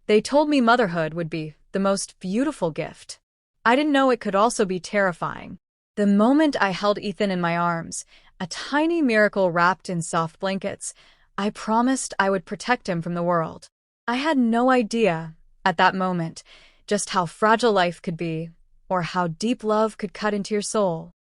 They told me motherhood would be the most beautiful gift. I didn't know it could also be terrifying. The moment I held Ethan in my arms, a tiny miracle wrapped in soft blankets, I promised I would protect him from the world. I had no idea, at that moment, just how fragile life could be, or how deep love could cut into your soul.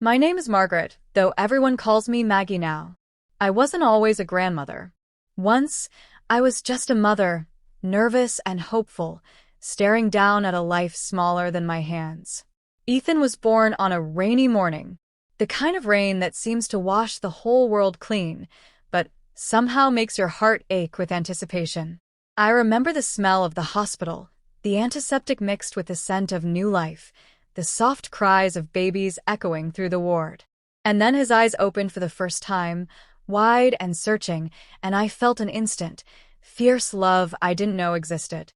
My name is Margaret, though everyone calls me Maggie now. I wasn't always a grandmother. Once, I was just a mother, nervous and hopeful, staring down at a life smaller than my hands. Ethan was born on a rainy morning, the kind of rain that seems to wash the whole world clean, but somehow makes your heart ache with anticipation. I remember the smell of the hospital, the antiseptic mixed with the scent of new life, the soft cries of babies echoing through the ward. And then his eyes opened for the first time, wide and searching, and I felt an instant, fierce love I didn't know existed.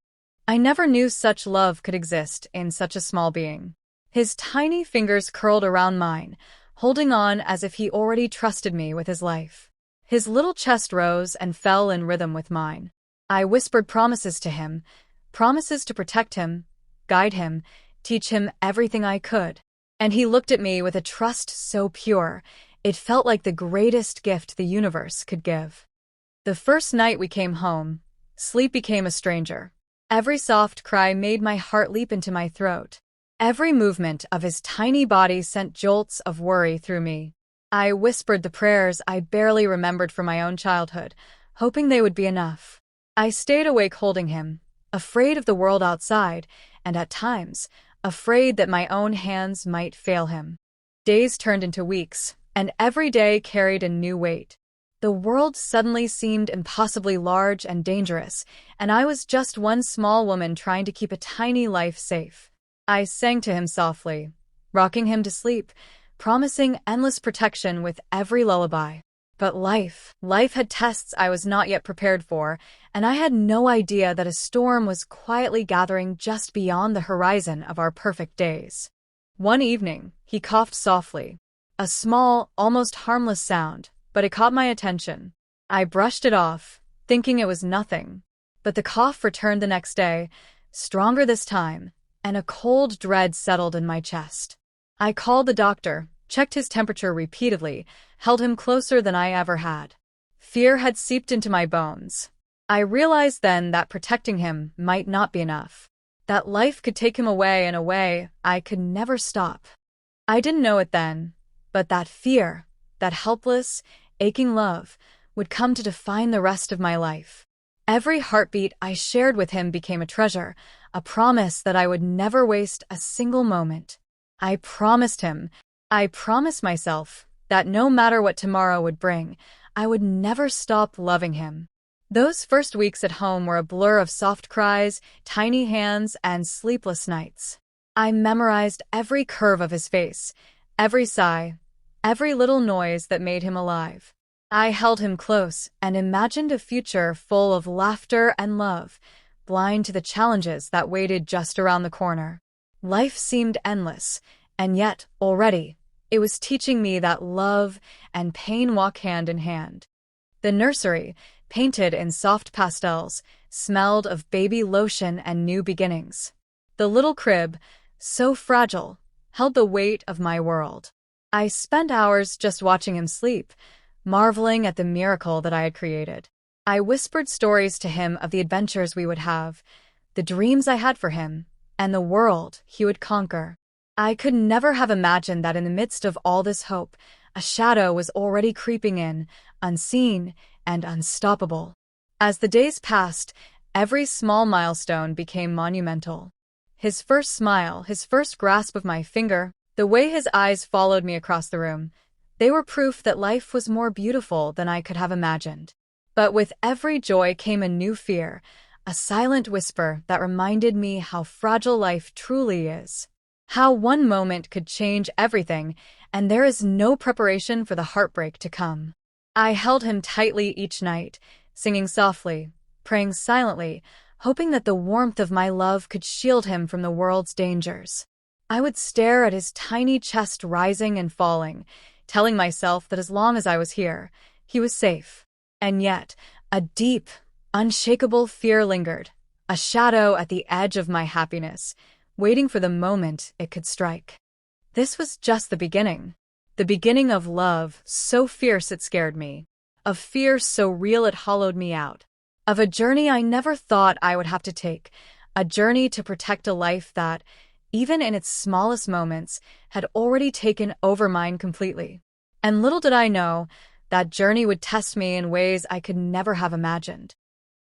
I never knew such love could exist in such a small being. His tiny fingers curled around mine, holding on as if he already trusted me with his life. His little chest rose and fell in rhythm with mine. I whispered promises to him, promises to protect him, guide him, teach him everything I could. And he looked at me with a trust so pure, it felt like the greatest gift the universe could give. The first night we came home, sleep became a stranger. Every soft cry made my heart leap into my throat. Every movement of his tiny body sent jolts of worry through me. I whispered the prayers I barely remembered from my own childhood, hoping they would be enough. I stayed awake holding him, afraid of the world outside, and at times, afraid that my own hands might fail him. Days turned into weeks, and every day carried a new weight. The world suddenly seemed impossibly large and dangerous, and I was just one small woman trying to keep a tiny life safe. I sang to him softly, rocking him to sleep, promising endless protection with every lullaby. But life had tests I was not yet prepared for, and I had no idea that a storm was quietly gathering just beyond the horizon of our perfect days. One evening, he coughed softly, a small, almost harmless sound, but it caught my attention. I brushed it off, thinking it was nothing. But the cough returned the next day, stronger this time, and a cold dread settled in my chest. I called the doctor, checked his temperature repeatedly, held him closer than I ever had. Fear had seeped into my bones. I realized then that protecting him might not be enough, that life could take him away in a way I could never stop. I didn't know it then, but that fear, that helpless, aching love, would come to define the rest of my life. Every heartbeat I shared with him became a treasure, a promise that I would never waste a single moment. I promised him, I promised myself, that no matter what tomorrow would bring, I would never stop loving him. Those first weeks at home were a blur of soft cries, tiny hands, and sleepless nights. I memorized every curve of his face, every sigh, every little noise that made him alive. I held him close and imagined a future full of laughter and love, blind to the challenges that waited just around the corner. Life seemed endless, and yet, already, it was teaching me that love and pain walk hand in hand. The nursery, painted in soft pastels, smelled of baby lotion and new beginnings. The little crib, so fragile, held the weight of my world. I spent hours just watching him sleep, marveling at the miracle that I had created. I whispered stories to him of the adventures we would have, the dreams I had for him, and the world he would conquer. I could never have imagined that in the midst of all this hope, a shadow was already creeping in, unseen and unstoppable. As the days passed, every small milestone became monumental. His first smile, his first grasp of my finger, the way his eyes followed me across the room, they were proof that life was more beautiful than I could have imagined. But with every joy came a new fear, a silent whisper that reminded me how fragile life truly is. How one moment could change everything, and there is no preparation for the heartbreak to come. I held him tightly each night, singing softly, praying silently, hoping that the warmth of my love could shield him from the world's dangers. I would stare at his tiny chest rising and falling, telling myself that as long as I was here, he was safe. And yet, a deep, unshakable fear lingered, a shadow at the edge of my happiness, waiting for the moment it could strike. This was just the beginning of love so fierce it scared me, of fear so real it hollowed me out, of a journey I never thought I would have to take, a journey to protect a life that, even in its smallest moments, had already taken over mine completely. And little did I know, that journey would test me in ways I could never have imagined.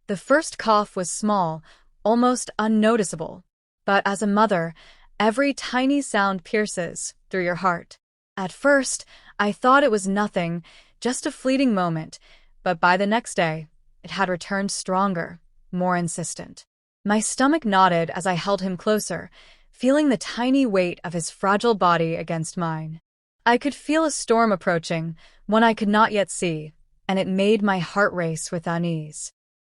The first cough was small, almost unnoticeable. But as a mother, every tiny sound pierces through your heart. At first, I thought it was nothing, just a fleeting moment, but by the next day, it had returned stronger, more insistent. My stomach knotted as I held him closer, feeling the tiny weight of his fragile body against mine. I could feel a storm approaching, one I could not yet see, and it made my heart race with unease.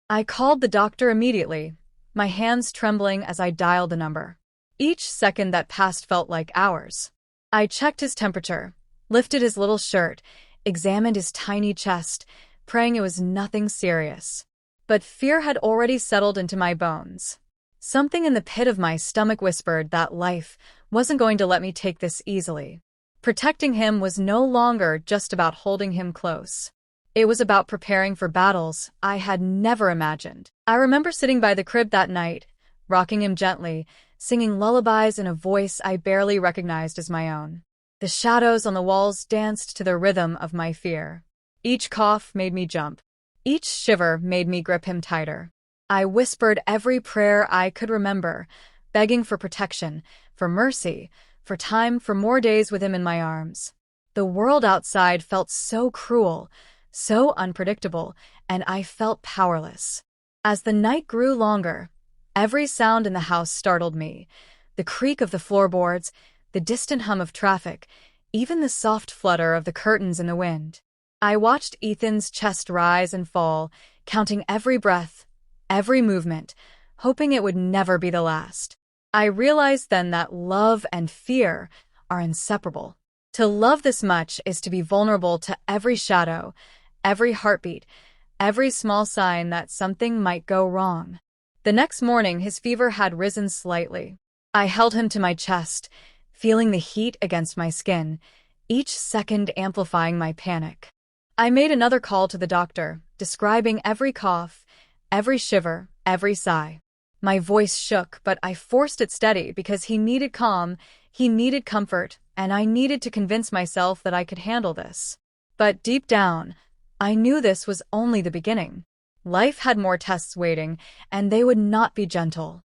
I called the doctor immediately, my hands trembling as I dialed the number. Each second that passed felt like hours. I checked his temperature, lifted his little shirt, examined his tiny chest, praying it was nothing serious. But fear had already settled into my bones. Something in the pit of my stomach whispered that life wasn't going to let me take this easily. Protecting him was no longer just about holding him close. It was about preparing for battles I had never imagined. I remember sitting by the crib that night, rocking him gently, singing lullabies in a voice I barely recognized as my own. The shadows on the walls danced to the rhythm of my fear. Each cough made me jump. Each shiver made me grip him tighter. I whispered every prayer I could remember, begging for protection, for mercy, for time, for more days with him in my arms. The world outside felt so cruel, so unpredictable, and I felt powerless. As the night grew longer, every sound in the house startled me. The creak of the floorboards, the distant hum of traffic, even the soft flutter of the curtains in the wind. I watched Ethan's chest rise and fall, counting every breath, every movement, hoping it would never be the last. I realized then that love and fear are inseparable. To love this much is to be vulnerable to every shadow, every heartbeat, every small sign that something might go wrong. The next morning, his fever had risen slightly. I held him to my chest, feeling the heat against my skin, each second amplifying my panic. I made another call to the doctor, describing every cough, every shiver, every sigh. My voice shook, but I forced it steady because he needed calm, he needed comfort, and I needed to convince myself that I could handle this. But deep down, I knew this was only the beginning. Life had more tests waiting, and they would not be gentle.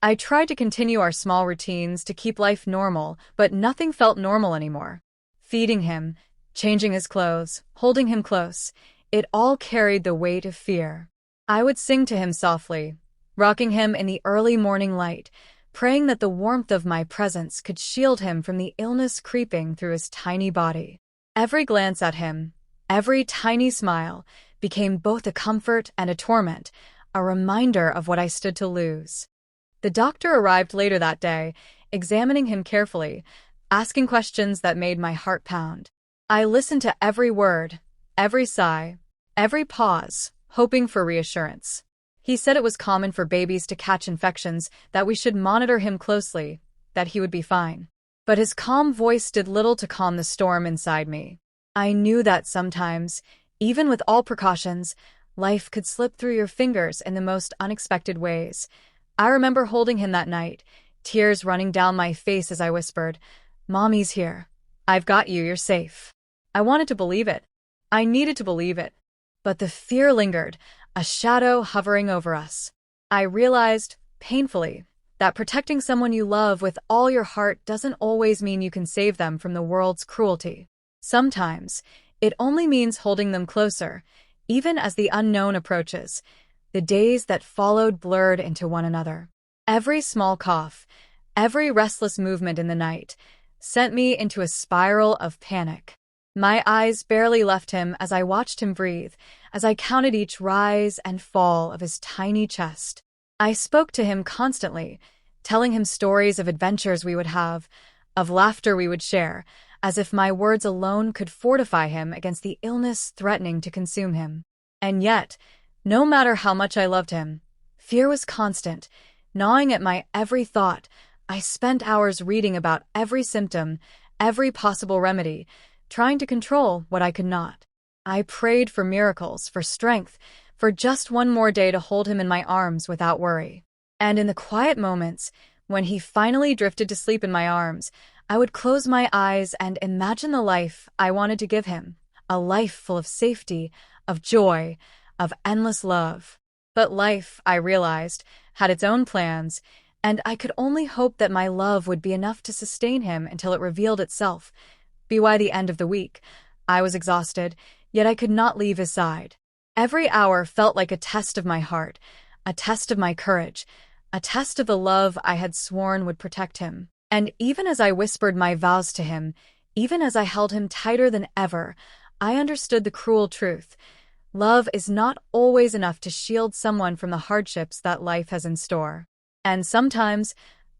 I tried to continue our small routines to keep life normal, but nothing felt normal anymore. Feeding him, changing his clothes, holding him close, it all carried the weight of fear. I would sing to him softly, rocking him in the early morning light, praying that the warmth of my presence could shield him from the illness creeping through his tiny body. Every glance at him, every tiny smile, became both a comfort and a torment, a reminder of what I stood to lose. The doctor arrived later that day, examining him carefully, asking questions that made my heart pound. I listened to every word, every sigh, every pause, hoping for reassurance. He said it was common for babies to catch infections, that we should monitor him closely, that he would be fine. But his calm voice did little to calm the storm inside me. I knew that sometimes, even with all precautions, life could slip through your fingers in the most unexpected ways. I remember holding him that night, tears running down my face as I whispered, "Mommy's here. I've got you, you're safe." I wanted to believe it. I needed to believe it. But the fear lingered, a shadow hovering over us. I realized, painfully, that protecting someone you love with all your heart doesn't always mean you can save them from the world's cruelty. Sometimes, it only means holding them closer, even as the unknown approaches. The days that followed blurred into one another. Every small cough, every restless movement in the night, sent me into a spiral of panic. My eyes barely left him as I watched him breathe, as I counted each rise and fall of his tiny chest. I spoke to him constantly, telling him stories of adventures we would have, of laughter we would share, as if my words alone could fortify him against the illness threatening to consume him. And yet, no matter how much I loved him, Fear was constant, gnawing at my every thought. I spent hours reading about every symptom, every possible remedy, trying to control what I could not. I prayed for miracles, for strength, for just one more day to hold him in my arms without worry. And in the quiet moments, when he finally drifted to sleep in my arms, I would close my eyes and imagine the life I wanted to give him, a life full of safety, of joy, of endless love. But life, I realized, had its own plans, and I could only hope that my love would be enough to sustain him until it revealed itself. By the end of the week, I was exhausted, yet I could not leave his side. Every hour felt like a test of my heart, a test of my courage, a test of the love I had sworn would protect him. And even as I whispered my vows to him, even as I held him tighter than ever, I understood the cruel truth. Love is not always enough to shield someone from the hardships that life has in store. And sometimes,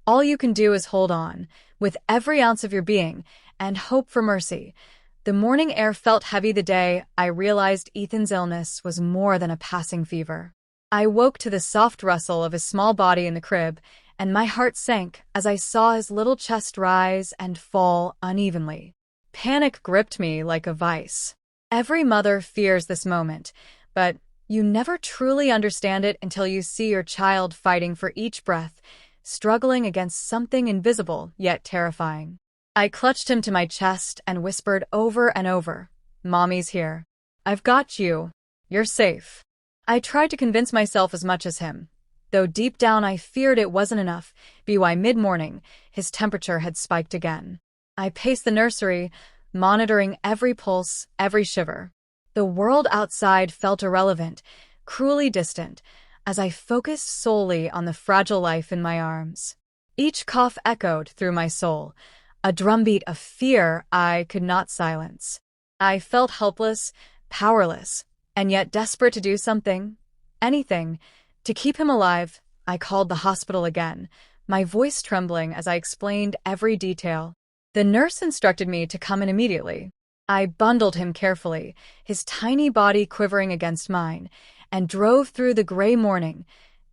all you can do is hold on, with every ounce of your being, and hope for mercy. The morning air felt heavy the day I realized Ethan's illness was more than a passing fever. I woke to the soft rustle of his small body in the crib, and my heart sank as I saw his little chest rise and fall unevenly. Panic gripped me like a vice. Every mother fears this moment, but you never truly understand it until you see your child fighting for each breath, struggling against something invisible yet terrifying. I clutched him to my chest and whispered over and over, "Mommy's here. I've got you. You're safe." I tried to convince myself as much as him, though deep down I feared it wasn't enough. By mid-morning, his temperature had spiked again. I paced the nursery, monitoring every pulse, every shiver. The world outside felt irrelevant, cruelly distant, as I focused solely on the fragile life in my arms. Each cough echoed through my soul, a drumbeat of fear I could not silence. I felt helpless, powerless, and yet desperate to do something, anything, to keep him alive. I called the hospital again, my voice trembling as I explained every detail. The nurse instructed me to come in immediately. I bundled him carefully, his tiny body quivering against mine, and drove through the gray morning,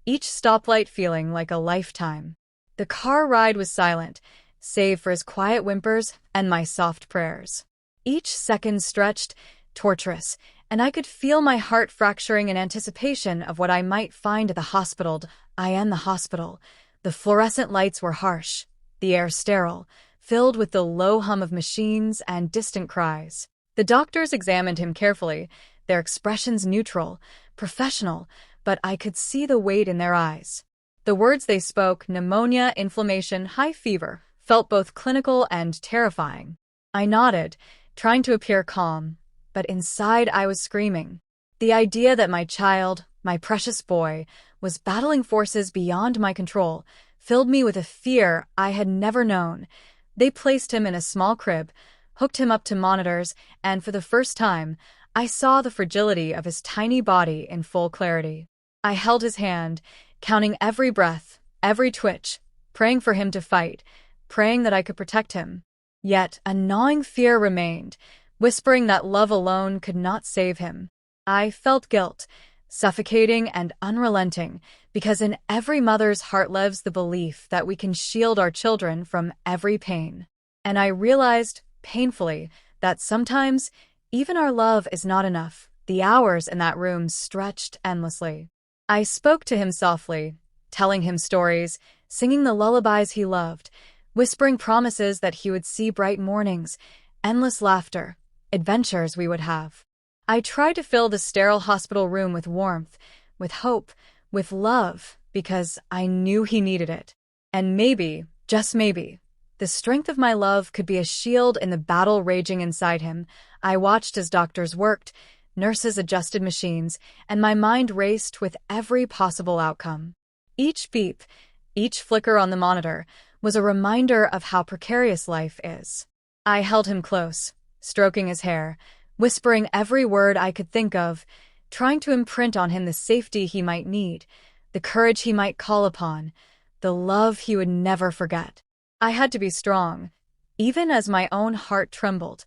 each stoplight feeling like a lifetime. The car ride was silent, save for his quiet whimpers and my soft prayers. Each second stretched, torturous, and I could feel my heart fracturing in anticipation of what I might find at the hospital. The fluorescent lights were harsh, the air sterile, filled with the low hum of machines and distant cries. The doctors examined him carefully, their expressions neutral, professional, but I could see the weight in their eyes. The words they spoke, pneumonia, inflammation, high fever, felt both clinical and terrifying. I nodded, trying to appear calm, but inside I was screaming. The idea that my child, my precious boy, was battling forces beyond my control filled me with a fear I had never known. They placed him in a small crib, hooked him up to monitors, and for the first time, I saw the fragility of his tiny body in full clarity. I held his hand, counting every breath, every twitch, praying for him to fight, praying that I could protect him. Yet a gnawing fear remained, whispering that love alone could not save him. I felt guilt, suffocating and unrelenting, because in every mother's heart lives the belief that we can shield our children from every pain. And I realized, painfully, that sometimes even our love is not enough. The hours in that room stretched endlessly. I spoke to him softly, telling him stories, singing the lullabies he loved, whispering promises that he would see bright mornings, endless laughter, adventures we would have. I tried to fill the sterile hospital room with warmth, with hope, with love, because I knew he needed it. And maybe, just maybe, the strength of my love could be a shield in the battle raging inside him. I watched as doctors worked, nurses adjusted machines, and my mind raced with every possible outcome. Each beep, each flicker on the monitor, was a reminder of how precarious life is. I held him close, stroking his hair, whispering every word I could think of, trying to imprint on him the safety he might need, the courage he might call upon, the love he would never forget. I had to be strong, even as my own heart trembled.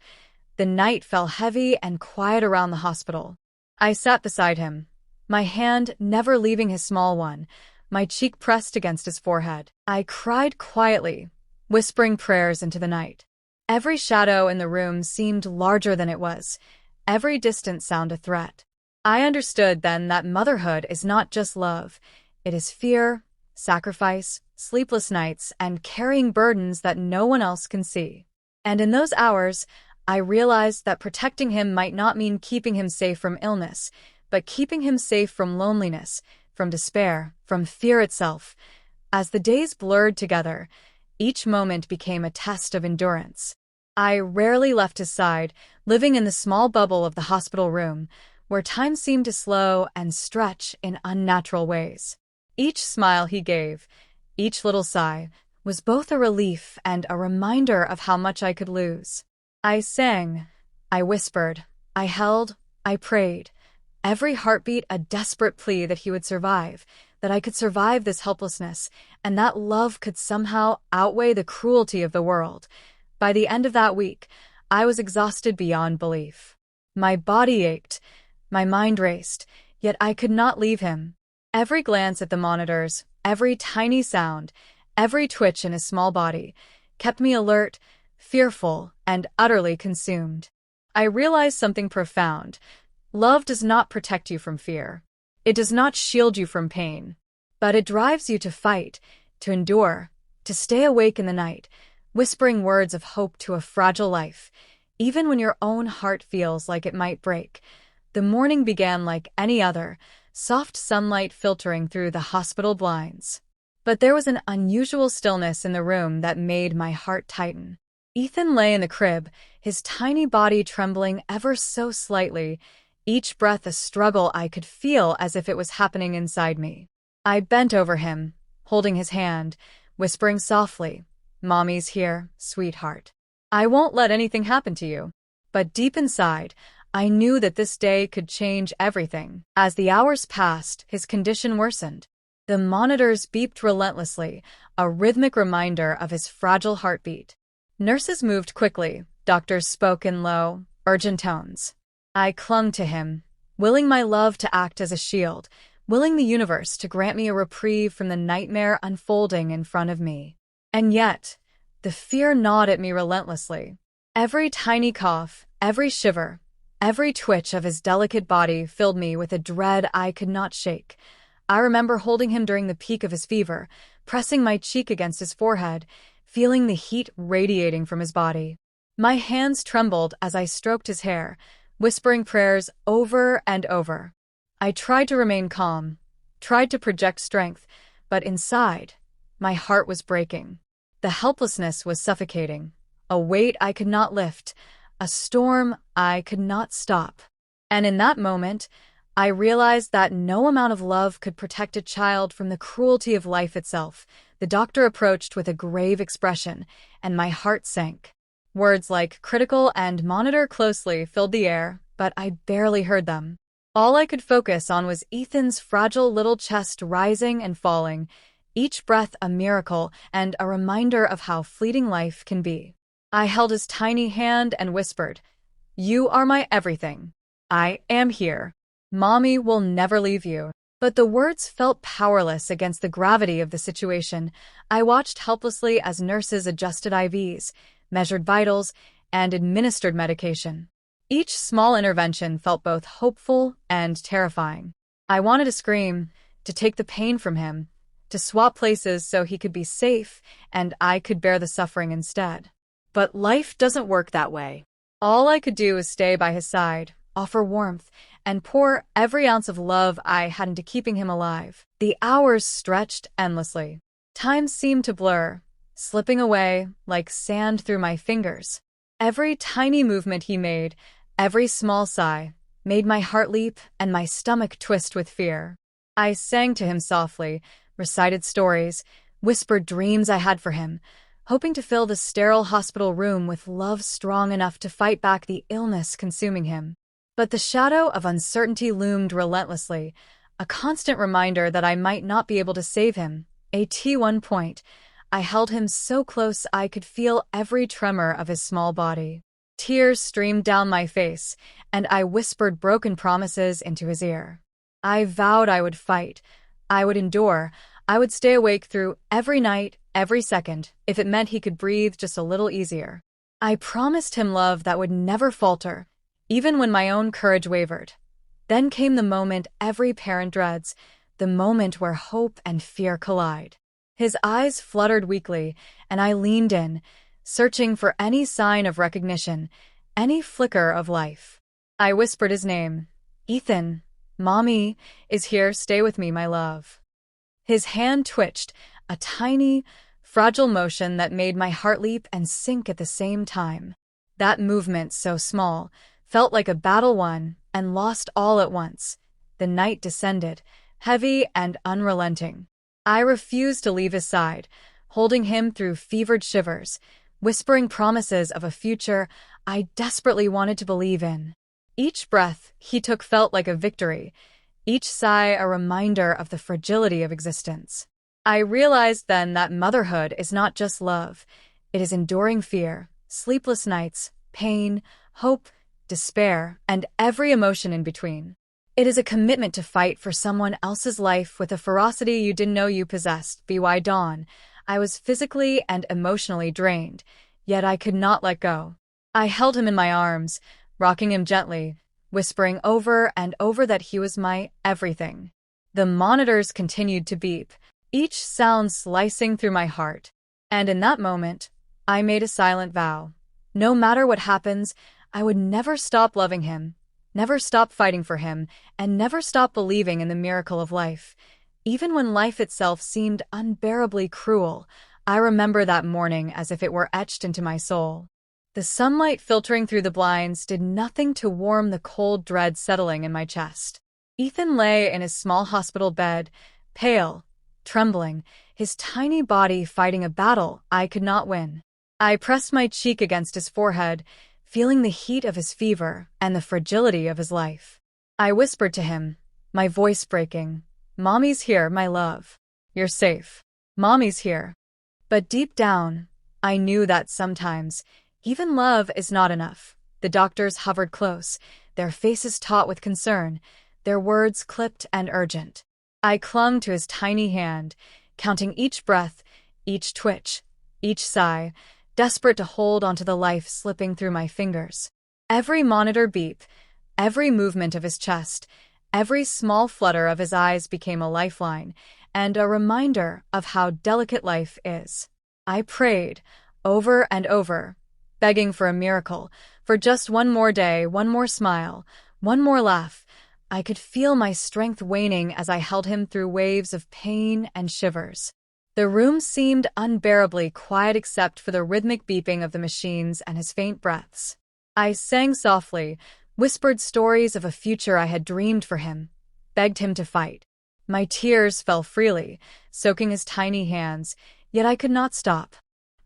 The night fell heavy and quiet around the hospital. I sat beside him, my hand never leaving his small one, my cheek pressed against his forehead. I cried quietly, whispering prayers into the night. Every shadow in the room seemed larger than it was, every distant sound a threat. I understood then that motherhood is not just love. It is fear, sacrifice, sleepless nights, and carrying burdens that no one else can see. And in those hours, I realized that protecting him might not mean keeping him safe from illness, but keeping him safe from loneliness, from despair, from fear itself. As the days blurred together, each moment became a test of endurance. I rarely left his side, living in the small bubble of the hospital room, where time seemed to slow and stretch in unnatural ways. Each smile he gave, each little sigh, was both a relief and a reminder of how much I could lose. I sang, I whispered, I held, I prayed, every heartbeat a desperate plea that he would survive, that I could survive this helplessness, and that love could somehow outweigh the cruelty of the world. By the end of that week, I was exhausted beyond belief. My body ached, my mind raced, yet I could not leave him. Every glance at the monitors, every tiny sound, every twitch in his small body, kept me alert, fearful, and utterly consumed. I realized something profound. Love does not protect you from fear. It does not shield you from pain. But it drives you to fight, to endure, to stay awake in the night, whispering words of hope to a fragile life, even when your own heart feels like it might break. The morning began like any other, soft sunlight filtering through the hospital blinds. But there was an unusual stillness in the room that made my heart tighten. Ethan lay in the crib, his tiny body trembling ever so slightly, each breath a struggle I could feel as if it was happening inside me. I bent over him, holding his hand, whispering softly, "Mommy's here, sweetheart. I won't let anything happen to you." But deep inside, I knew that this day could change everything. As the hours passed, his condition worsened. The monitors beeped relentlessly, a rhythmic reminder of his fragile heartbeat. Nurses moved quickly, doctors spoke in low, urgent tones. I clung to him, willing my love to act as a shield, willing the universe to grant me a reprieve from the nightmare unfolding in front of me. And yet, the fear gnawed at me relentlessly. Every tiny cough, every shiver, every twitch of his delicate body filled me with a dread I could not shake. I remember holding him during the peak of his fever, pressing my cheek against his forehead, feeling the heat radiating from his body. My hands trembled as I stroked his hair, whispering prayers over and over. I tried to remain calm, tried to project strength, but inside, my heart was breaking. The helplessness was suffocating, a weight I could not lift, a storm I could not stop. And in that moment, I realized that no amount of love could protect a child from the cruelty of life itself. The doctor approached with a grave expression, and my heart sank. Words like critical and monitor closely filled the air, but I barely heard them. All I could focus on was Ethan's fragile little chest rising and falling, each breath a miracle and a reminder of how fleeting life can be. I held his tiny hand and whispered, "You are my everything. I am here. Mommy will never leave you." But the words felt powerless against the gravity of the situation. I watched helplessly as nurses adjusted IVs, measured vitals, and administered medication. Each small intervention felt both hopeful and terrifying. I wanted to scream, to take the pain from him, to swap places so he could be safe and I could bear the suffering instead. But life doesn't work that way. All I could do was stay by his side, offer warmth, and pour every ounce of love I had into keeping him alive. The hours stretched endlessly. Time seemed to blur, slipping away like sand through my fingers. Every tiny movement he made, every small sigh, made my heart leap and my stomach twist with fear. I sang to him softly, recited stories, whispered dreams I had for him, hoping to fill the sterile hospital room with love strong enough to fight back the illness consuming him. But the shadow of uncertainty loomed relentlessly, a constant reminder that I might not be able to save him. At one point, I held him so close I could feel every tremor of his small body. Tears streamed down my face, and I whispered broken promises into his ear. I vowed I would fight. I would endure. I would stay awake through every night, every second, if it meant he could breathe just a little easier. I promised him love that would never falter, even when my own courage wavered. Then came the moment every parent dreads, the moment where hope and fear collide. His eyes fluttered weakly, and I leaned in, searching for any sign of recognition, any flicker of life. I whispered his name. "Ethan, Mommy is here, stay with me, my love." His hand twitched, a tiny, fragile motion that made my heart leap and sink at the same time. That movement, so small, felt like a battle won and lost all at once. The night descended, heavy and unrelenting. I refused to leave his side, holding him through fevered shivers, whispering promises of a future I desperately wanted to believe in. Each breath he took felt like a victory, each sigh a reminder of the fragility of existence. I realized then that motherhood is not just love. It is enduring fear, sleepless nights, pain, hope, despair, and every emotion in between. It is a commitment to fight for someone else's life with a ferocity you didn't know you possessed. By dawn, I was physically and emotionally drained, yet I could not let go. I held him in my arms, rocking him gently, whispering over and over that he was my everything. The monitors continued to beep, each sound slicing through my heart. And in that moment, I made a silent vow. No matter what happens, I would never stop loving him, never stop fighting for him, and never stop believing in the miracle of life. Even when life itself seemed unbearably cruel, I remember that morning as if it were etched into my soul. The sunlight filtering through the blinds did nothing to warm the cold dread settling in my chest. Ethan lay in his small hospital bed, pale, trembling, his tiny body fighting a battle I could not win. I pressed my cheek against his forehead, feeling the heat of his fever and the fragility of his life. I whispered to him, my voice breaking, "Mommy's here, my love. You're safe. Mommy's here." But deep down, I knew that sometimes, even love is not enough. The doctors hovered close, their faces taut with concern, their words clipped and urgent. I clung to his tiny hand, counting each breath, each twitch, each sigh, desperate to hold onto the life slipping through my fingers. Every monitor beep, every movement of his chest, every small flutter of his eyes became a lifeline, and a reminder of how delicate life is. I prayed, over and over, begging for a miracle, for just one more day, one more smile, one more laugh. I could feel my strength waning as I held him through waves of pain and shivers. The room seemed unbearably quiet except for the rhythmic beeping of the machines and his faint breaths. I sang softly, whispered stories of a future I had dreamed for him, begged him to fight. My tears fell freely, soaking his tiny hands, yet I could not stop.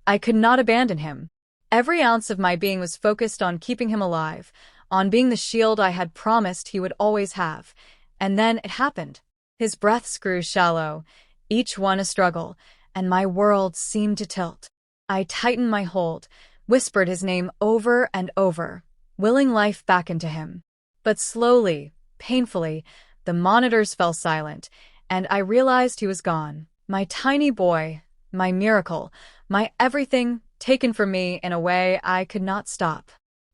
I could not abandon him. Every ounce of my being was focused on keeping him alive, on being the shield I had promised he would always have. And then it happened. His breaths grew shallow, each one a struggle, and my world seemed to tilt. I tightened my hold, whispered his name over and over, willing life back into him. But slowly, painfully, the monitors fell silent, and I realized he was gone. My tiny boy, my miracle, my everything taken from me in a way I could not stop.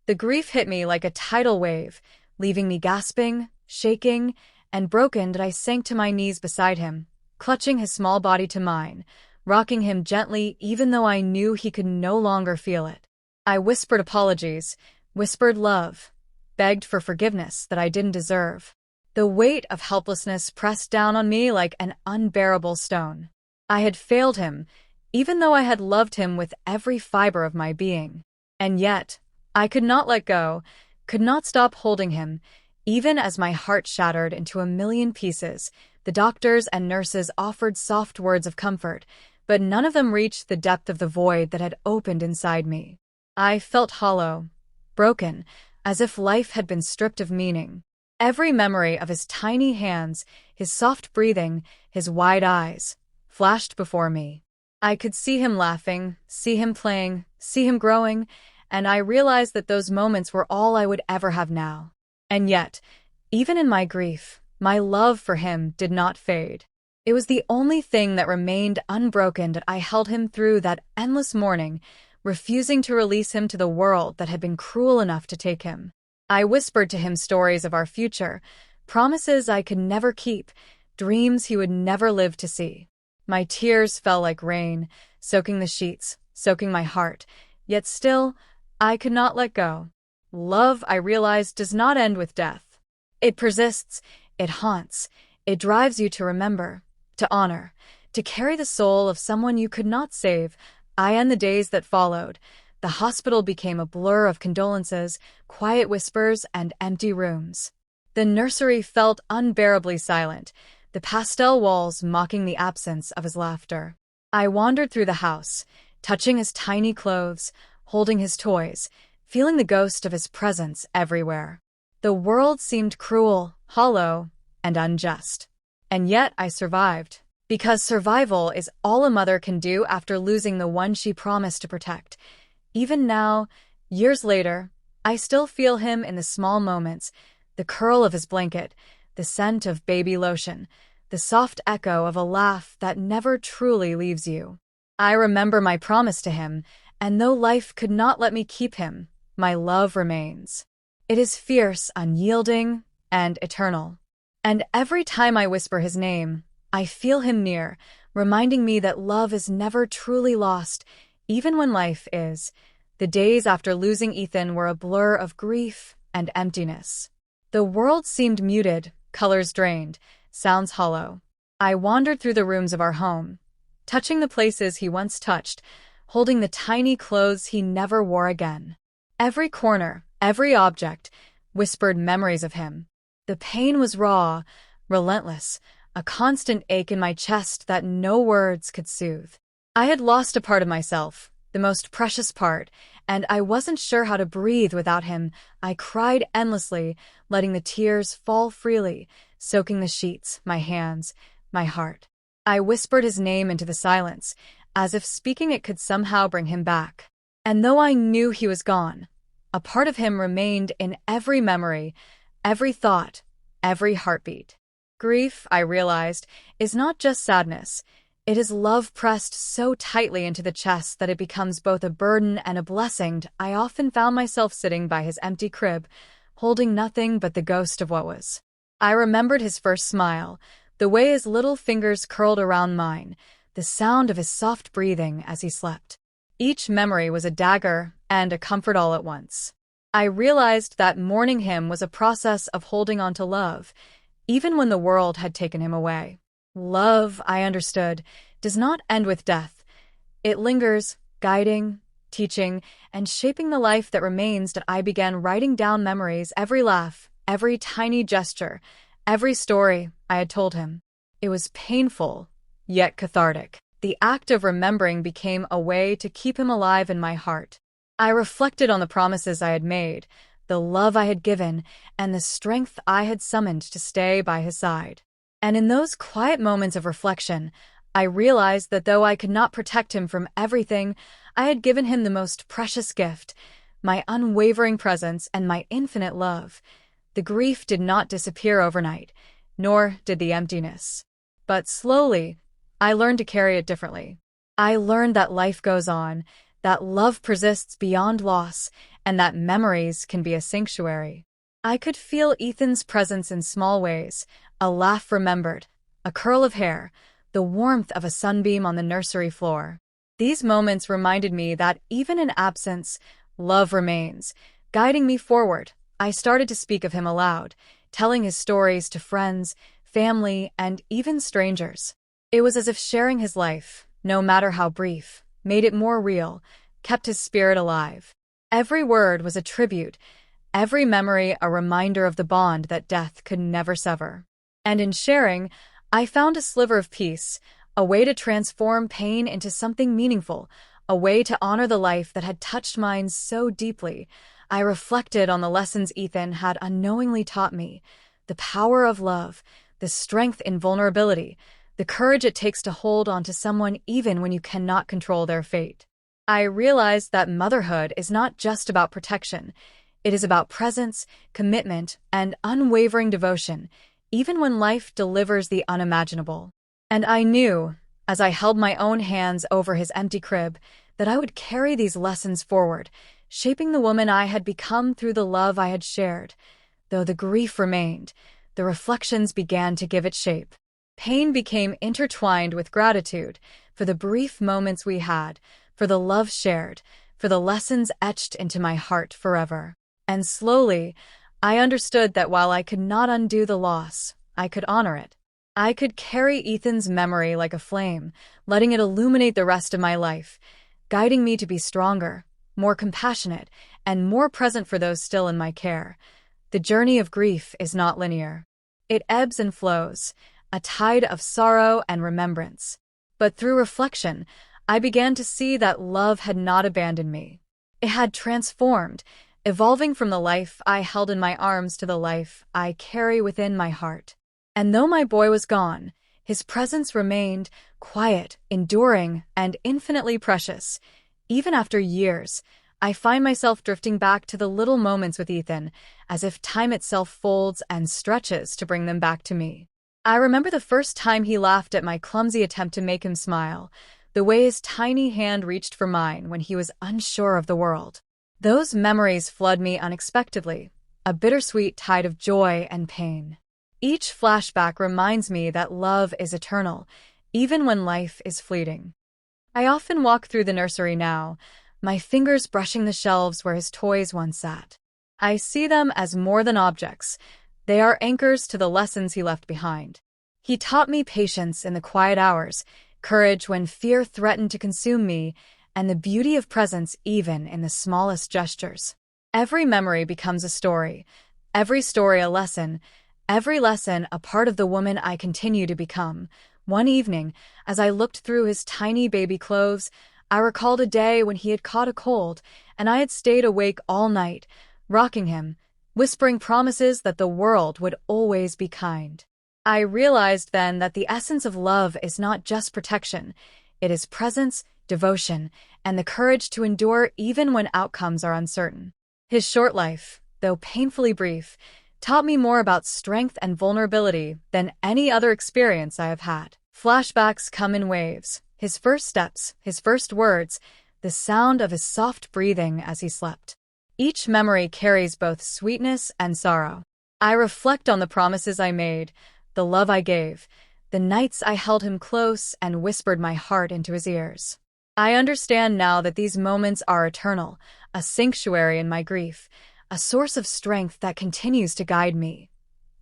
The grief hit me like a tidal wave, leaving me gasping, shaking, and broken that I sank to my knees beside him, clutching his small body to mine, rocking him gently even though I knew he could no longer feel it. I whispered apologies, whispered love, begged for forgiveness that I didn't deserve. The weight of helplessness pressed down on me like an unbearable stone. I had failed him, even though I had loved him with every fiber of my being. And yet, I could not let go, could not stop holding him, even as my heart shattered into a million pieces. The doctors and nurses offered soft words of comfort, but none of them reached the depth of the void that had opened inside me. I felt hollow, broken, as if life had been stripped of meaning. Every memory of his tiny hands, his soft breathing, his wide eyes, flashed before me. I could see him laughing, see him playing, see him growing, and I realized that those moments were all I would ever have now. And yet, even in my grief, my love for him did not fade. It was the only thing that remained unbroken that I held him through that endless morning, refusing to release him to the world that had been cruel enough to take him. I whispered to him stories of our future, promises I could never keep, dreams he would never live to see. My tears fell like rain, soaking the sheets, soaking my heart, yet still, I could not let go. Love, I realized, does not end with death. It persists, it haunts, it drives you to remember, to honor, to carry the soul of someone you could not save. I and the days that followed. The hospital became a blur of condolences, quiet whispers, and empty rooms. The nursery felt unbearably silent, the pastel walls mocking the absence of his laughter. I wandered through the house, touching his tiny clothes, holding his toys, feeling the ghost of his presence everywhere. The world seemed cruel, hollow, and unjust. And yet I survived. Because survival is all a mother can do after losing the one she promised to protect. Even now, years later, I still feel him in the small moments, the curl of his blanket, the scent of baby lotion, the soft echo of a laugh that never truly leaves you. I remember my promise to him, and though life could not let me keep him, my love remains. It is fierce, unyielding, and eternal. And every time I whisper his name, I feel him near, reminding me that love is never truly lost, even when life is. The days after losing Ethan were a blur of grief and emptiness. The world seemed muted, colors drained, sounds hollow. I wandered through the rooms of our home, touching the places he once touched, holding the tiny clothes he never wore again. Every corner, every object, whispered memories of him. The pain was raw, relentless, a constant ache in my chest that no words could soothe. I had lost a part of myself, the most precious part, and I wasn't sure how to breathe without him. I cried endlessly, letting the tears fall freely, soaking the sheets, my hands, my heart. I whispered his name into the silence, as if speaking it could somehow bring him back. And though I knew he was gone, a part of him remained in every memory, every thought, every heartbeat. Grief, I realized, is not just sadness. It is love pressed so tightly into the chest that it becomes both a burden and a blessing. I often found myself sitting by his empty crib, holding nothing but the ghost of what was. I remembered his first smile, the way his little fingers curled around mine, the sound of his soft breathing as he slept. Each memory was a dagger and a comfort all at once. I realized that mourning him was a process of holding on to love, even when the world had taken him away. Love, I understood, does not end with death. It lingers, guiding, teaching, and shaping the life that remains. That I began writing down memories, every laugh, every tiny gesture, every story I had told him. It was painful, yet cathartic. The act of remembering became a way to keep him alive in my heart. I reflected on the promises I had made, the love I had given, and the strength I had summoned to stay by his side. And in those quiet moments of reflection, I realized that though I could not protect him from everything, I had given him the most precious gift, my unwavering presence and my infinite love. The grief did not disappear overnight, nor did the emptiness. But slowly, I learned to carry it differently. I learned that life goes on, that love persists beyond loss, and that memories can be a sanctuary. I could feel Ethan's presence in small ways, a laugh remembered, a curl of hair, the warmth of a sunbeam on the nursery floor. These moments reminded me that even in absence, love remains, guiding me forward. I started to speak of him aloud, telling his stories to friends, family, and even strangers. It was as if sharing his life, no matter how brief, made it more real, kept his spirit alive. Every word was a tribute, every memory a reminder of the bond that death could never sever. And in sharing, I found a sliver of peace, a way to transform pain into something meaningful, a way to honor the life that had touched mine so deeply. I reflected on the lessons Ethan had unknowingly taught me, the power of love, the strength in vulnerability, the courage it takes to hold on to someone even when you cannot control their fate. I realized that motherhood is not just about protection. It is about presence, commitment, and unwavering devotion, even when life delivers the unimaginable. And I knew, as I held my own hands over his empty crib, that I would carry these lessons forward, shaping the woman I had become through the love I had shared. Though the grief remained, the reflections began to give it shape. Pain became intertwined with gratitude for the brief moments we had, for the love shared, for the lessons etched into my heart forever. And slowly, I understood that while I could not undo the loss, I could honor it. I could carry Ethan's memory like a flame, letting it illuminate the rest of my life, guiding me to be stronger, more compassionate, and more present for those still in my care. The journey of grief is not linear. It ebbs and flows, a tide of sorrow and remembrance. But through reflection, I began to see that love had not abandoned me. It had transformed, evolving from the life I held in my arms to the life I carry within my heart. And though my boy was gone, his presence remained quiet, enduring, and infinitely precious. Even after years, I find myself drifting back to the little moments with Ethan, as if time itself folds and stretches to bring them back to me. I remember the first time he laughed at my clumsy attempt to make him smile, the way his tiny hand reached for mine when he was unsure of the world. Those memories flood me unexpectedly, a bittersweet tide of joy and pain. Each flashback reminds me that love is eternal, even when life is fleeting. I often walk through the nursery now, my fingers brushing the shelves where his toys once sat. I see them as more than objects. They are anchors to the lessons he left behind. He taught me patience in the quiet hours, courage when fear threatened to consume me, and the beauty of presence even in the smallest gestures. Every memory becomes a story, every story a lesson, every lesson a part of the woman I continue to become. One evening, as I looked through his tiny baby clothes, I recalled a day when he had caught a cold, and I had stayed awake all night, rocking him, whispering promises that the world would always be kind. I realized then that the essence of love is not just protection. It is presence, devotion, and the courage to endure even when outcomes are uncertain. His short life, though painfully brief, taught me more about strength and vulnerability than any other experience I have had. Flashbacks come in waves. His first steps, his first words, the sound of his soft breathing as he slept. Each memory carries both sweetness and sorrow. I reflect on the promises I made, the love I gave, the nights I held him close and whispered my heart into his ears. I understand now that these moments are eternal, a sanctuary in my grief, a source of strength that continues to guide me.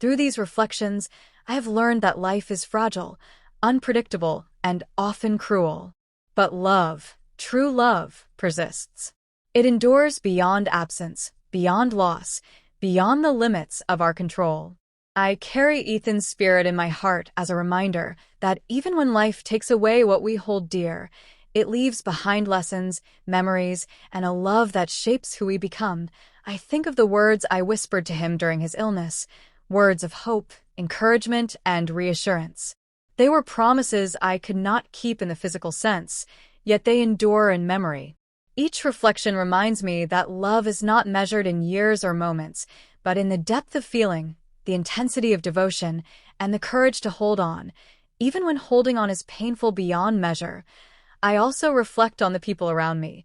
Through these reflections, I have learned that life is fragile, unpredictable, and often cruel. But love, true love, persists. It endures beyond absence, beyond loss, beyond the limits of our control. I carry Ethan's spirit in my heart as a reminder that even when life takes away what we hold dear, it leaves behind lessons, memories, and a love that shapes who we become. I think of the words I whispered to him during his illness, words of hope, encouragement, and reassurance. They were promises I could not keep in the physical sense, yet they endure in memory. Each reflection reminds me that love is not measured in years or moments, but in the depth of feeling, the intensity of devotion, and the courage to hold on, even when holding on is painful beyond measure. I also reflect on the people around me,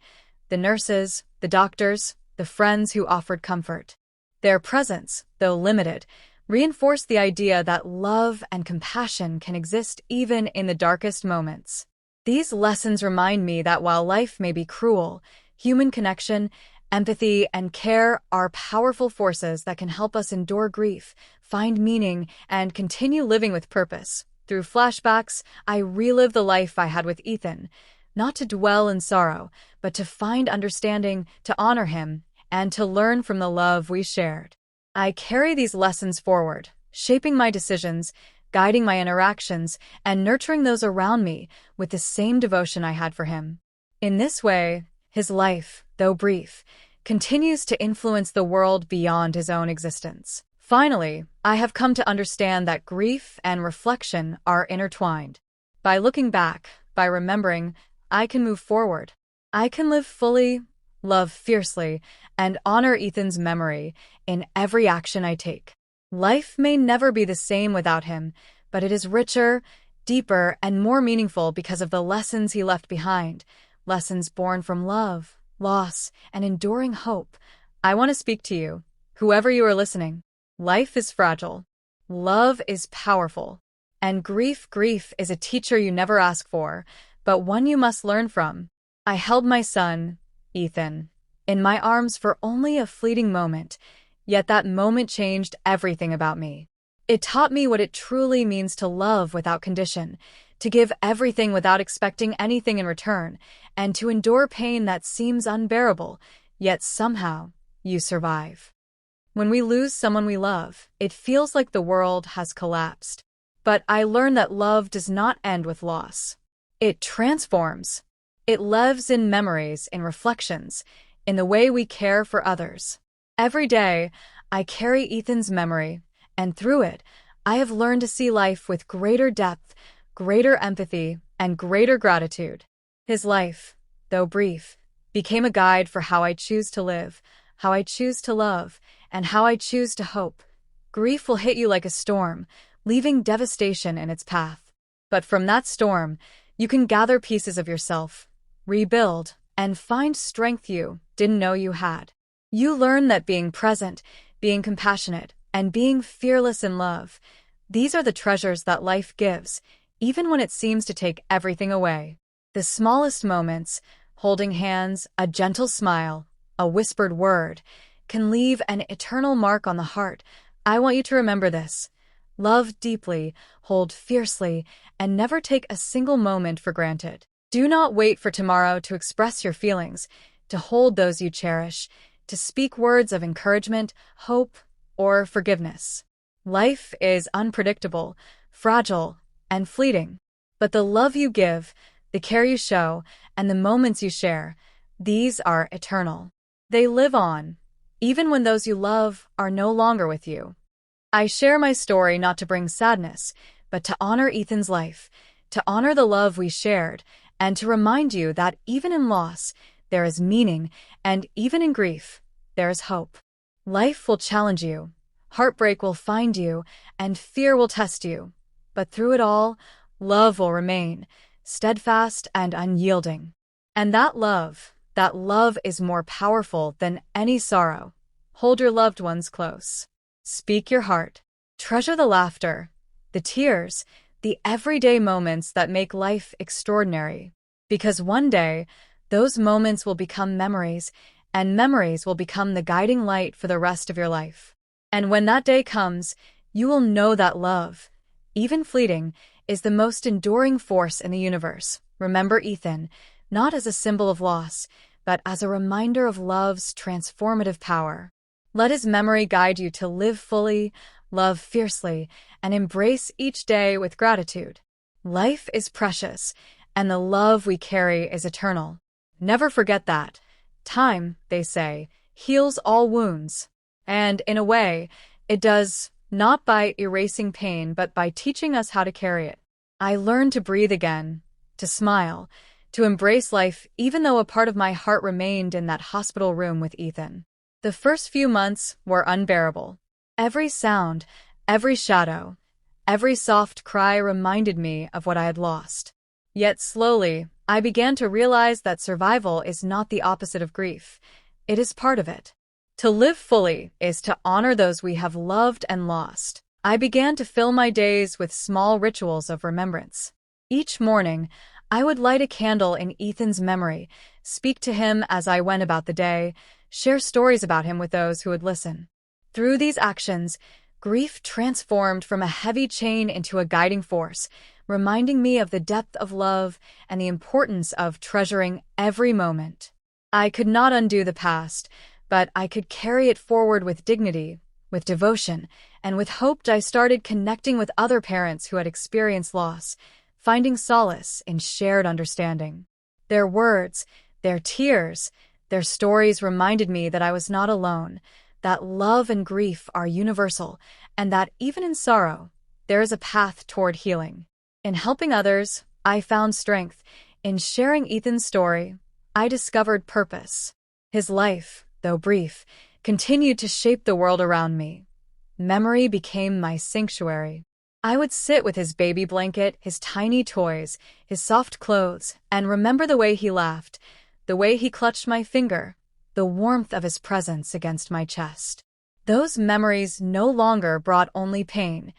the nurses, the doctors, the friends who offered comfort. Their presence, though limited, reinforced the idea that love and compassion can exist even in the darkest moments. These lessons remind me that while life may be cruel, human connection, empathy, and care are powerful forces that can help us endure grief, find meaning, and continue living with purpose. Through flashbacks, I relive the life I had with Ethan, not to dwell in sorrow, but to find understanding, to honor him, and to learn from the love we shared. I carry these lessons forward, shaping my decisions, guiding my interactions, and nurturing those around me with the same devotion I had for him. In this way, his life, though brief, continues to influence the world beyond his own existence. Finally, I have come to understand that grief and reflection are intertwined. By looking back, by remembering, I can move forward. I can live fully, love fiercely, and honor Ethan's memory in every action I take. Life may never be the same without him, but it is richer, deeper, and more meaningful because of the lessons he left behind, lessons born from love, loss, and enduring hope. I want to speak to you, whoever you are listening. Life is fragile. Love is powerful. And grief is a teacher you never ask for, but one you must learn from. I held my son, Ethan, in my arms for only a fleeting moment, yet that moment changed everything about me. It taught me what it truly means to love without condition, to give everything without expecting anything in return, and to endure pain that seems unbearable, yet somehow you survive. When we lose someone we love, it feels like the world has collapsed. But I learned that love does not end with loss. It transforms. It lives in memories, in reflections, in the way we care for others. Every day, I carry Ethan's memory, and through it, I have learned to see life with greater depth, greater empathy, and greater gratitude. His life, though brief, became a guide for how I choose to live, how I choose to love, and how I choose to hope. Grief will hit you like a storm, leaving devastation in its path. But from that storm, you can gather pieces of yourself, rebuild, and find strength you didn't know you had. You learn that being present, being compassionate, and being fearless in love, these are the treasures that life gives, even when it seems to take everything away. The smallest moments, holding hands, a gentle smile, a whispered word, can leave an eternal mark on the heart. I want you to remember this. Love deeply, hold fiercely, and never take a single moment for granted. Do not wait for tomorrow to express your feelings, to hold those you cherish, to speak words of encouragement, hope, or forgiveness. Life is unpredictable, fragile, and fleeting. But the love you give, the care you show, and the moments you share, these are eternal. They live on, even when those you love are no longer with you. I share my story not to bring sadness, but to honor Ethan's life, to honor the love we shared, and to remind you that even in loss, there is meaning, and even in grief, there is hope. Life will challenge you, heartbreak will find you, and fear will test you. But through it all, love will remain, steadfast and unyielding. And that love is more powerful than any sorrow. Hold your loved ones close. Speak your heart. Treasure the laughter, the tears, the everyday moments that make life extraordinary. Because one day, those moments will become memories, and memories will become the guiding light for the rest of your life. And when that day comes, you will know that love, even fleeting, is the most enduring force in the universe. Remember Ethan, not as a symbol of loss, but as a reminder of love's transformative power. Let his memory guide you to live fully, love fiercely, and embrace each day with gratitude. Life is precious, and the love we carry is eternal. Never forget that. Time, they say, heals all wounds. And in a way, it does, not by erasing pain, but by teaching us how to carry it. I learned to breathe again, to smile, to embrace life even though a part of my heart remained in that hospital room with Ethan. The first few months were unbearable. Every sound, every shadow, every soft cry reminded me of what I had lost. Yet slowly, I began to realize that survival is not the opposite of grief. It is part of it. To live fully is to honor those we have loved and lost. I began to fill my days with small rituals of remembrance. Each morning, I would light a candle in Ethan's memory, speak to him as I went about the day, share stories about him with those who would listen. Through these actions, grief transformed from a heavy chain into a guiding force, reminding me of the depth of love and the importance of treasuring every moment. I could not undo the past, but I could carry it forward with dignity, with devotion, and with hope. I started connecting with other parents who had experienced loss, finding solace in shared understanding. Their words, their tears, their stories reminded me that I was not alone, that love and grief are universal, and that even in sorrow, there is a path toward healing. In helping others, I found strength. In sharing Ethan's story, I discovered purpose. His life, though brief, continued to shape the world around me. Memory became my sanctuary. I would sit with his baby blanket, his tiny toys, his soft clothes, and remember the way he laughed, the way he clutched my finger, the warmth of his presence against my chest. Those memories no longer brought only pain.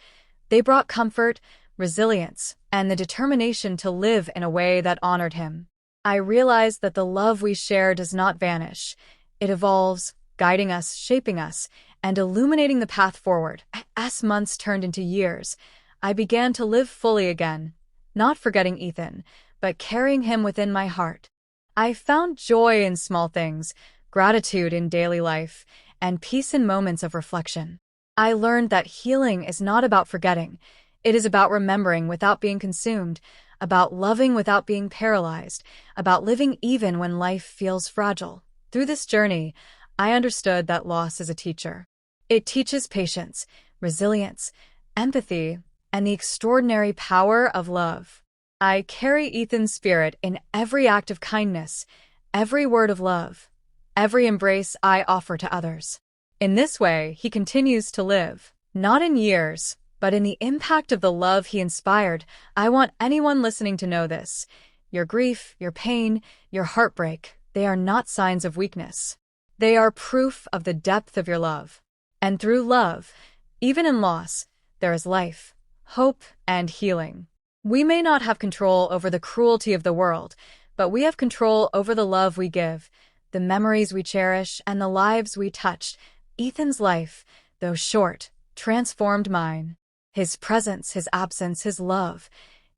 They brought comfort, resilience, and the determination to live in a way that honored him. I realized that the love we share does not vanish. It evolves, guiding us, shaping us, and illuminating the path forward. As months turned into years, I began to live fully again, not forgetting Ethan, but carrying him within my heart. I found joy in small things, gratitude in daily life, and peace in moments of reflection. I learned that healing is not about forgetting. It is about remembering without being consumed, about loving without being paralyzed, about living even when life feels fragile. Through this journey, I understood that loss is a teacher. It teaches patience, resilience, empathy, and the extraordinary power of love. I carry Ethan's spirit in every act of kindness, every word of love, every embrace I offer to others. In this way, he continues to live, not in years, but in the impact of the love he inspired. I want anyone listening to know this. Your grief, your pain, your heartbreak, they are not signs of weakness. They are proof of the depth of your love. And through love, even in loss, there is life, hope, and healing. We may not have control over the cruelty of the world, but we have control over the love we give, the memories we cherish, and the lives we touch. Ethan's life, though short, transformed mine. His presence, his absence, his love.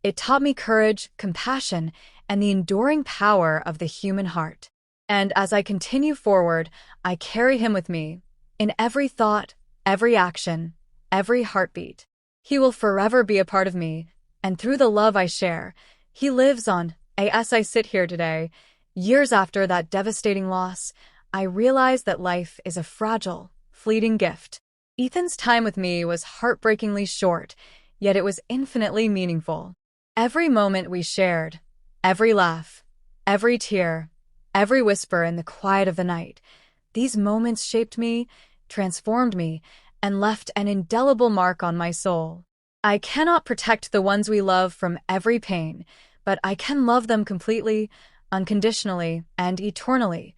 It taught me courage, compassion, and the enduring power of the human heart. And as I continue forward, I carry him with me, in every thought, every action, every heartbeat. He will forever be a part of me, and through the love I share, he lives on. As I sit here today, years after that devastating loss, I realize that life is a fragile, fleeting gift. Ethan's time with me was heartbreakingly short, yet it was infinitely meaningful. Every moment we shared, every laugh, every tear, every whisper in the quiet of the night, these moments shaped me, transformed me, and left an indelible mark on my soul. I cannot protect the ones we love from every pain, but I can love them completely, unconditionally, and eternally.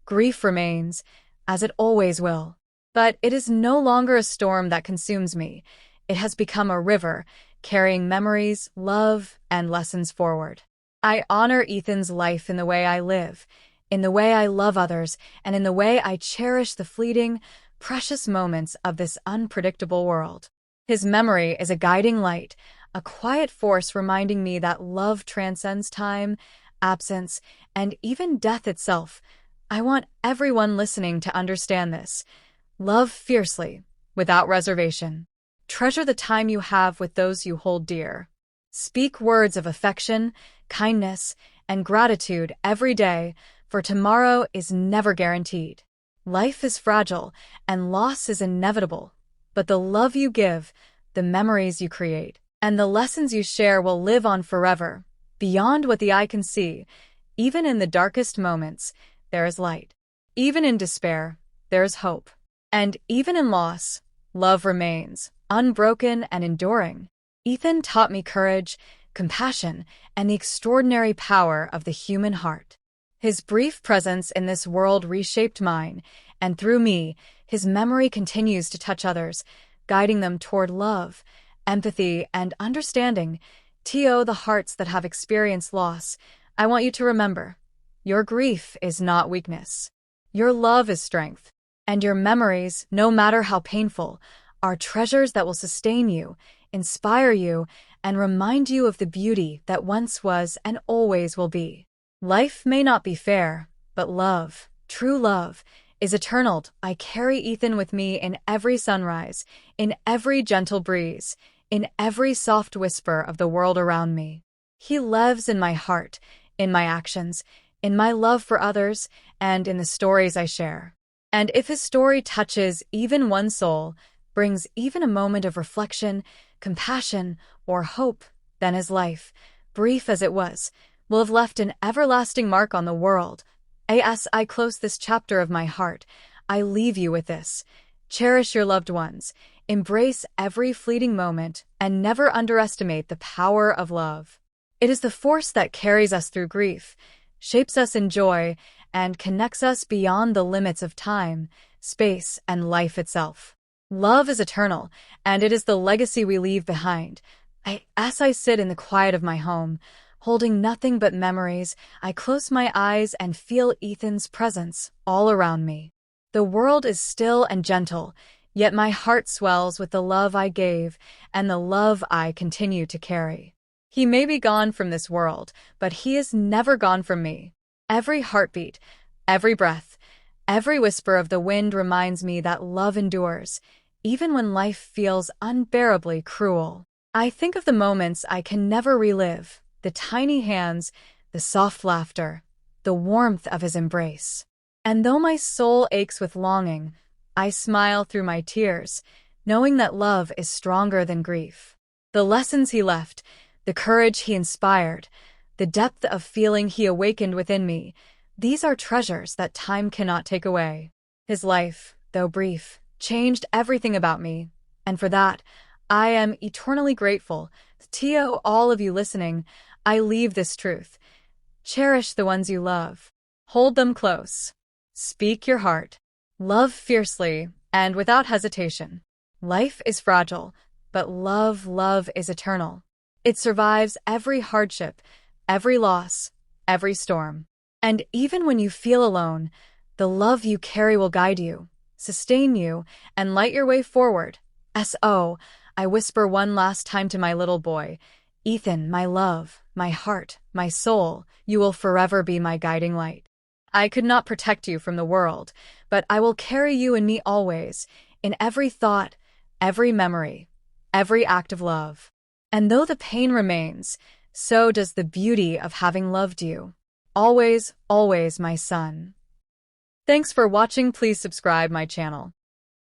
Grief remains, as it always will. But it is no longer a storm that consumes me. It has become a river, carrying memories, love, and lessons forward. I honor Ethan's life in the way I live, in the way I love others, and in the way I cherish the fleeting, precious moments of this unpredictable world. His memory is a guiding light, a quiet force reminding me that love transcends time, absence, and even death itself. I want everyone listening to understand this. Love fiercely, without reservation. Treasure the time you have with those you hold dear. Speak words of affection, kindness, and gratitude every day, for tomorrow is never guaranteed. Life is fragile, and loss is inevitable. But the love you give, the memories you create, and the lessons you share will live on forever, beyond what the eye can see. Even in the darkest moments, there is light. Even in despair, there is hope. And even in loss, love remains, unbroken and enduring. Ethan taught me courage, compassion, and the extraordinary power of the human heart. His brief presence in this world reshaped mine, and through me, his memory continues to touch others, guiding them toward love, empathy, and understanding. To the hearts that have experienced loss, I want you to remember, your grief is not weakness. Your love is strength. And your memories, no matter how painful, are treasures that will sustain you, inspire you, and remind you of the beauty that once was and always will be. Life may not be fair, but love, true love, is eternal. I carry Ethan with me in every sunrise, in every gentle breeze, in every soft whisper of the world around me. He lives in my heart, in my actions, in my love for others, and in the stories I share. And if his story touches even one soul, brings even a moment of reflection, compassion, or hope, then his life, brief as it was, will have left an everlasting mark on the world. As I close this chapter of my heart, I leave you with this. Cherish your loved ones, Embrace every fleeting moment and never underestimate the power of love. It is the force that carries us through grief, shapes us in joy, and connects us beyond the limits of time, space, and life itself. Love is eternal, and it is the legacy we leave behind. As I sit in the quiet of my home, holding nothing but memories, I close my eyes and feel Ethan's presence all around me. The world is still and gentle, yet my heart swells with the love I gave and the love I continue to carry. He may be gone from this world, but he is never gone from me. Every heartbeat, every breath, every whisper of the wind reminds me that love endures, even when life feels unbearably cruel. I think of the moments I can never relive, the tiny hands, the soft laughter, the warmth of his embrace. And though my soul aches with longing, I smile through my tears, knowing that love is stronger than grief. The lessons he left, the courage he inspired, the depth of feeling he awakened within me, these are treasures that time cannot take away. His life, though brief, changed everything about me, and for that, I am eternally grateful. To all of you listening, I leave this truth. Cherish the ones you love. Hold them close. Speak your heart. Love fiercely and without hesitation. Life is fragile, but love is eternal. It survives every hardship, every loss, every storm. And even when you feel alone, the love you carry will guide you, sustain you, and light your way forward. S.O. I whisper one last time to my little boy, Ethan, my love, my heart, my soul, you will forever be my guiding light. I could not protect you from the world, but I will carry you in me always, in every thought, every memory, every act of love. And though the pain remains, so does the beauty of having loved you. Always, always, my son. Thanks for watching. Please subscribe my channel.